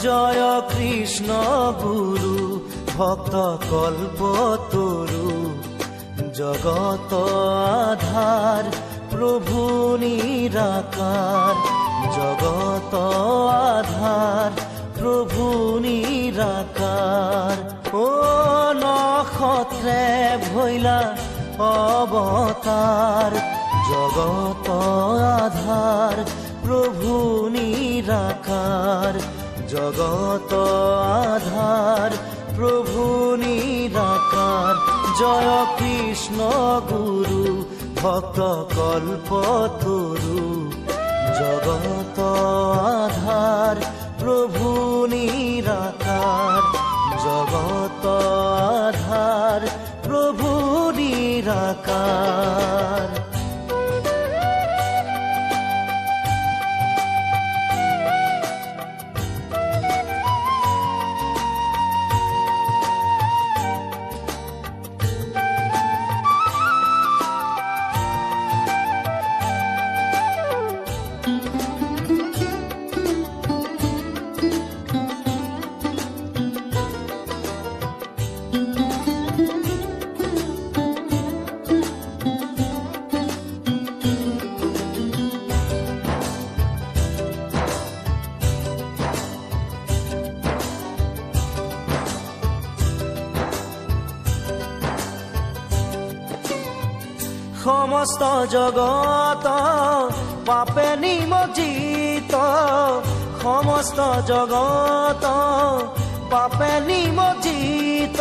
জয় কৃষ্ণ গুরু ভক্ত কল্পতরু জগত আধার প্রভু নিরাকার জগত আধার প্রভু নিরাকার ও নক্ষত্রে ভৈলা অবতার জগত আধার প্রভু নিরাকার জগত আধার প্রভু নিরাকার জয় কৃষ্ণ গুরু ভক্ত কল্পতরু জগত আধার প্রভু নিরাকার জগত আধার প্রভু নিরাকার। সমস্ত জগত পাপে নিমজ্জিত সমস্ত জগত পাপে নিমজ্জিত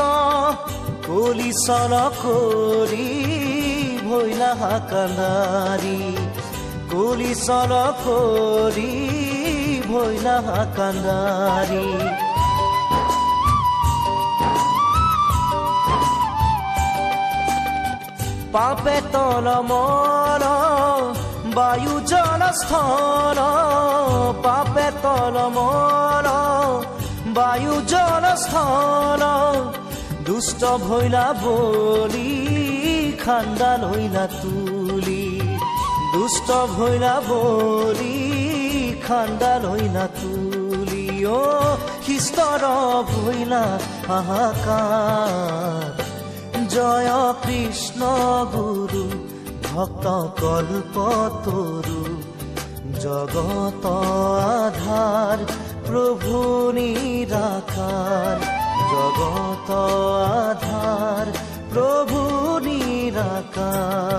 কলিসল করি ভৈলা কান্দারি কলিসল করি ভৈলা কান্দারি পাপে তল মল বায়ু জল স্থল পাপে তল মল বায়ু জল স্থল দুষ্ট ভৈলা বলি খান্দাল হইলা তুলি দুষ্ট ভৈলা বলি খান্দাল হইলা তুলি ও খ্রিস্টর ভৈলা হাহাকার জয় কৃষ্ণ গুরু ভক্ত কল্পতরু জগত আধার প্রভু নিরাকার জগত আধার প্রভু নিরাকার।